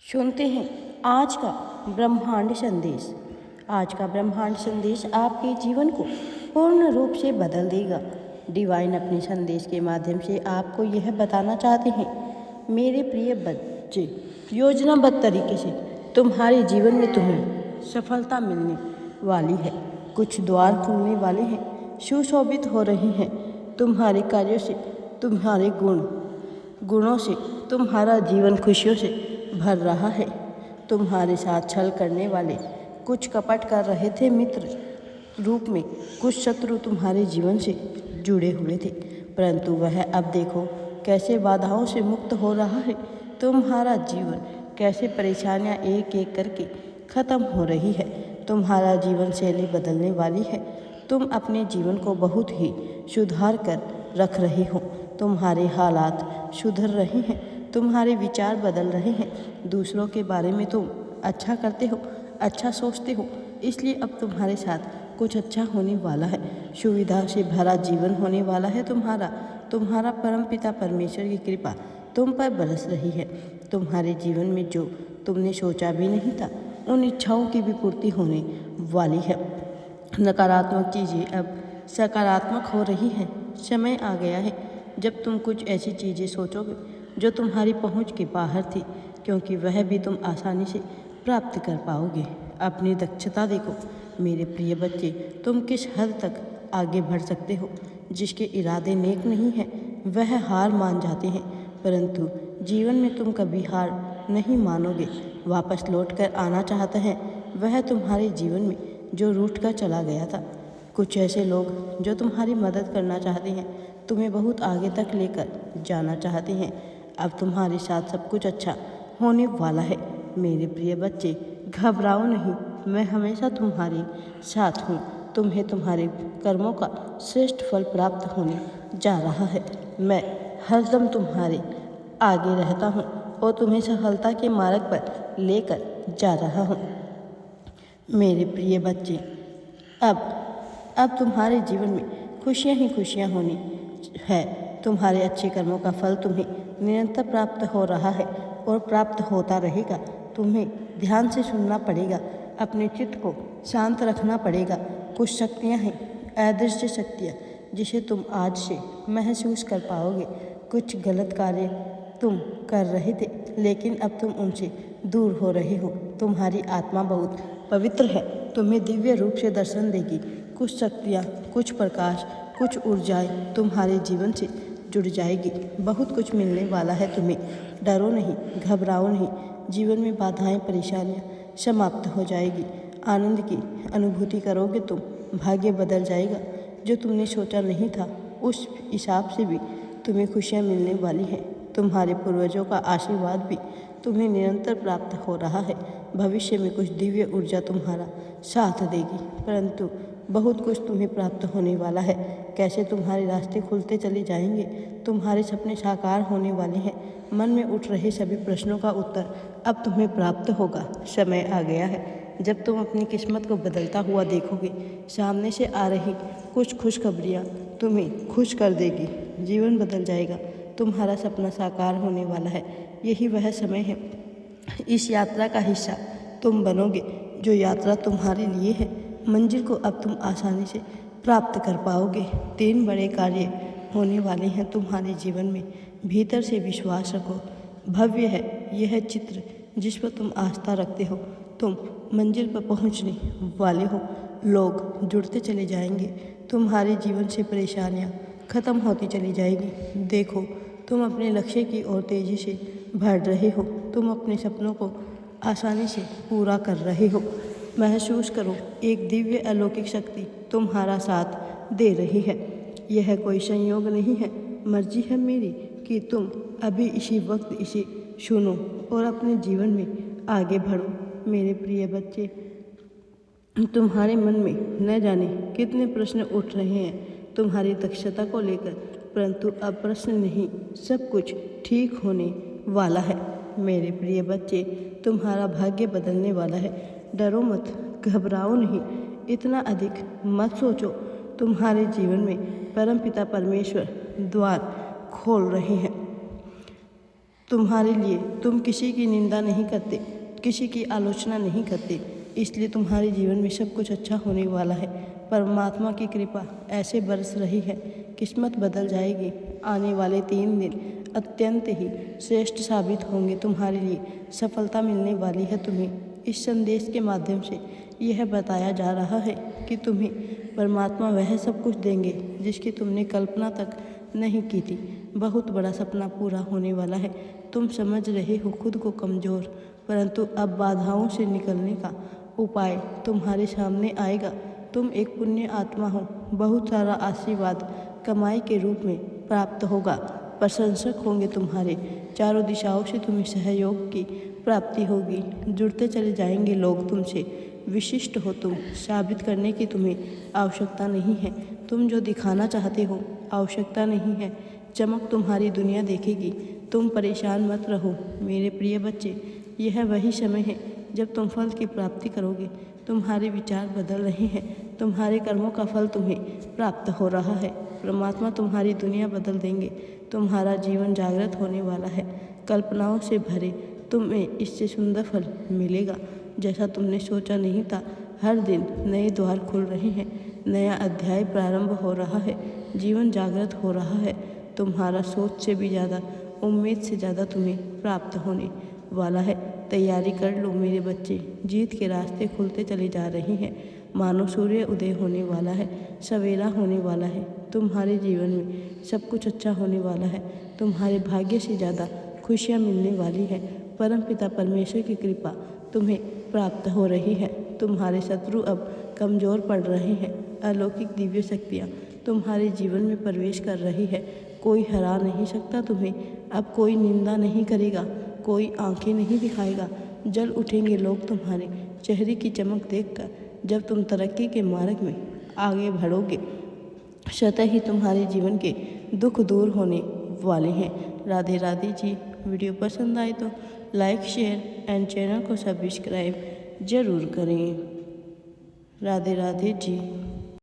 सुनते हैं आज का ब्रह्मांड संदेश। आज का ब्रह्मांड संदेश आपके जीवन को पूर्ण रूप से बदल देगा। डिवाइन अपने संदेश के माध्यम से आपको यह बताना चाहते हैं, मेरे प्रिय बच्चे, योजनाबद्ध तरीके से तुम्हारे जीवन में तुम्हें सफलता मिलने वाली है। कुछ द्वार खुलने वाले हैं, सुशोभित हो रहे हैं। तुम्हारे कार्यों से, तुम्हारे गुणों से तुम्हारा जीवन खुशियों से भर रहा है। तुम्हारे साथ छल करने वाले, कुछ कपट कर रहे थे मित्र रूप में, कुछ शत्रु तुम्हारे जीवन से जुड़े हुए थे, परंतु वह अब देखो कैसे बाधाओं से मुक्त हो रहा है। तुम्हारा जीवन कैसे परेशानियां एक एक करके खत्म हो रही है। तुम्हारा जीवन शैली बदलने वाली है। तुम अपने जीवन को बहुत ही सुधार कर रख रहे हो। तुम्हारे हालात सुधर रहे हैं, तुम्हारे विचार बदल रहे हैं। दूसरों के बारे में तुम अच्छा करते हो, अच्छा सोचते हो, इसलिए अब तुम्हारे साथ कुछ अच्छा होने वाला है। सुविधा से भरा जीवन होने वाला है तुम्हारा परमपिता परमेश्वर की कृपा तुम पर बरस रही है। तुम्हारे जीवन में जो तुमने सोचा भी नहीं था, उन इच्छाओं की भी पूर्ति होने वाली है। नकारात्मक चीज़ें अब सकारात्मक हो रही हैं। समय आ गया है जब तुम कुछ ऐसी चीज़ें सोचोगे जो तुम्हारी पहुंच के बाहर थी, क्योंकि वह भी तुम आसानी से प्राप्त कर पाओगे। अपनी दक्षता देखो मेरे प्रिय बच्चे, तुम किस हद तक आगे बढ़ सकते हो। जिसके इरादे नेक नहीं हैं वह हार मान जाते हैं, परंतु जीवन में तुम कभी हार नहीं मानोगे। वापस लौट कर आना चाहता है वह तुम्हारे जीवन में जो रूठ कर चला गया था। कुछ ऐसे लोग जो तुम्हारी मदद करना चाहते हैं, तुम्हें बहुत आगे तक लेकर जाना चाहते हैं। अब तुम्हारे साथ सब कुछ अच्छा होने वाला है। मेरे प्रिय बच्चे, घबराओ नहीं, मैं हमेशा तुम्हारे साथ हूँ। तुम्हें तुम्हारे कर्मों का श्रेष्ठ फल प्राप्त होने जा रहा है। मैं हरदम तुम्हारे आगे रहता हूँ और तुम्हें सफलता के मार्ग पर लेकर जा रहा हूँ। मेरे प्रिय बच्चे, अब तुम्हारे जीवन में खुशियाँ ही खुशियाँ होनी है। तुम्हारे अच्छे कर्मों का फल तुम्हें निरंतर प्राप्त हो रहा है और प्राप्त होता रहेगा। तुम्हें ध्यान से सुनना पड़ेगा, अपने चित्त को शांत रखना पड़ेगा। कुछ शक्तियाँ हैं, अदृश्य शक्तियाँ, जिसे तुम आज से महसूस कर पाओगे। कुछ गलत कार्य तुम कर रहे थे, लेकिन अब तुम उनसे दूर हो रहे हो। तुम्हारी आत्मा बहुत पवित्र है, तुम्हें दिव्य रूप से दर्शन देगी। कुछ शक्तियाँ, कुछ प्रकाश, कुछ ऊर्जाएं तुम्हारे जीवन से जुड़ जाएगी। बहुत कुछ मिलने वाला है तुम्हें। डरो नहीं, घबराओ नहीं। जीवन में बाधाएं, परेशानियां समाप्त हो जाएगी। आनंद की अनुभूति करोगे तुम। भाग्य बदल जाएगा। जो तुमने सोचा नहीं था, उस हिसाब से भी तुम्हें खुशियाँ मिलने वाली हैं। तुम्हारे पूर्वजों का आशीर्वाद भी तुम्हें निरंतर प्राप्त हो रहा है। भविष्य में कुछ दिव्य ऊर्जा तुम्हारा साथ देगी, परंतु बहुत कुछ तुम्हें प्राप्त होने वाला है। कैसे तुम्हारे रास्ते खुलते चले जाएंगे, तुम्हारे सपने साकार होने वाले हैं। मन में उठ रहे सभी प्रश्नों का उत्तर अब तुम्हें प्राप्त होगा। समय आ गया है जब तुम अपनी किस्मत को बदलता हुआ देखोगे। सामने से आ रही कुछ खुशखबरियाँ तुम्हें खुश कर देगी। जीवन बदल जाएगा, तुम्हारा सपना साकार होने वाला है। यही वह समय है, इस यात्रा का हिस्सा तुम बनोगे। जो यात्रा तुम्हारे लिए है, मंजिल को अब तुम आसानी से प्राप्त कर पाओगे। 3 बड़े कार्य होने वाले हैं तुम्हारे जीवन में। भीतर से विश्वास रखो, भव्य है यह चित्र जिस पर तुम आस्था रखते हो। तुम मंजिल पर पहुंचने वाले हो। लोग जुड़ते चले जाएंगे, तुम्हारे जीवन से परेशानियां खत्म होती चली जाएगी। देखो, तुम अपने लक्ष्य की ओर तेजी से बढ़ रहे हो। तुम अपने सपनों को आसानी से पूरा कर रहे हो। महसूस करो, एक दिव्य अलौकिक शक्ति तुम्हारा साथ दे रही है। यह कोई संयोग नहीं है, मर्जी है मेरी कि तुम अभी इसी वक्त इसे सुनो और अपने जीवन में आगे बढ़ो। मेरे प्रिय बच्चे, तुम्हारे मन में न जाने कितने प्रश्न उठ रहे हैं तुम्हारी दक्षता को लेकर, परंतु अब प्रश्न नहीं, सब कुछ ठीक होने वाला है। मेरे प्रिय बच्चे, तुम्हारा भाग्य बदलने वाला है। डरो मत, घबराओ नहीं, इतना अधिक मत सोचो। तुम्हारे जीवन में परमपिता परमेश्वर द्वार खोल रहे हैं। तुम्हारे लिए तुम किसी की निंदा नहीं करते, किसी की आलोचना नहीं करते, इसलिए तुम्हारे जीवन में सब कुछ अच्छा होने वाला है। परमात्मा की कृपा ऐसे बरस रही है, किस्मत बदल जाएगी। आने वाले 3 दिन अत्यंत ही श्रेष्ठ साबित होंगे तुम्हारे लिए। सफलता मिलने वाली है तुम्हें। इस संदेश के माध्यम से यह बताया जा रहा है कि तुम्हें परमात्मा वह सब कुछ देंगे जिसकी तुमने कल्पना तक नहीं की थी। बहुत बड़ा सपना पूरा होने वाला है। तुम समझ रहे हो खुद को कमज़ोर, परंतु अब बाधाओं से निकलने का उपाय तुम्हारे सामने आएगा। तुम एक पुण्य आत्मा हो। बहुत सारा आशीर्वाद कमाई के रूप में प्राप्त होगा। प्रशंसक होंगे तुम्हारे। चारों दिशाओं से तुम्हें सहयोग की प्राप्ति होगी। जुड़ते चले जाएंगे लोग तुमसे। विशिष्ट हो तुम, साबित करने की तुम्हें आवश्यकता नहीं है। तुम जो दिखाना चाहते हो आवश्यकता नहीं है। चमक तुम्हारी दुनिया देखेगी। तुम परेशान मत रहो मेरे प्रिय बच्चे। यह वही समय है जब तुम फल की प्राप्ति करोगे। तुम्हारे विचार बदल रहे हैं। तुम्हारे कर्मों का फल तुम्हें प्राप्त हो रहा है। परमात्मा तुम्हारी दुनिया बदल देंगे। तुम्हारा जीवन जागृत होने वाला है। कल्पनाओं से भरे तुम्हें इससे सुंदर फल मिलेगा जैसा तुमने सोचा नहीं था। हर दिन नए द्वार खुल रहे हैं। नया अध्याय प्रारंभ हो रहा है। जीवन जागृत हो रहा है। तुम्हारा सोच से भी ज़्यादा, उम्मीद से ज़्यादा तुम्हें प्राप्त होने वाला है। तैयारी कर लो मेरे बच्चे। जीत के रास्ते खुलते चले जा रहे हैं। मानो सूर्य उदय होने वाला है। सवेरा होने वाला है। तुम्हारे जीवन में सब कुछ अच्छा होने वाला है। तुम्हारे भाग्य से ज़्यादा खुशियाँ मिलने वाली है। परमपिता परमेश्वर की कृपा तुम्हें प्राप्त हो रही है। तुम्हारे शत्रु अब कमज़ोर पड़ रहे हैं। अलौकिक दिव्य शक्तियाँ तुम्हारे जीवन में प्रवेश कर रही है। कोई हरा नहीं सकता तुम्हें। अब कोई निंदा नहीं करेगा, कोई आंखें नहीं दिखाएगा। जल उठेंगे लोग तुम्हारे चेहरे की चमक देखकर। जब तुम तरक्की के मार्ग में आगे बढ़ोगे, स्वतः ही तुम्हारे जीवन के दुख दूर होने वाले हैं। राधे राधे जी। वीडियो पसंद आए तो लाइक, शेयर एंड चैनल को सब्सक्राइब ज़रूर करें। राधे राधे जी।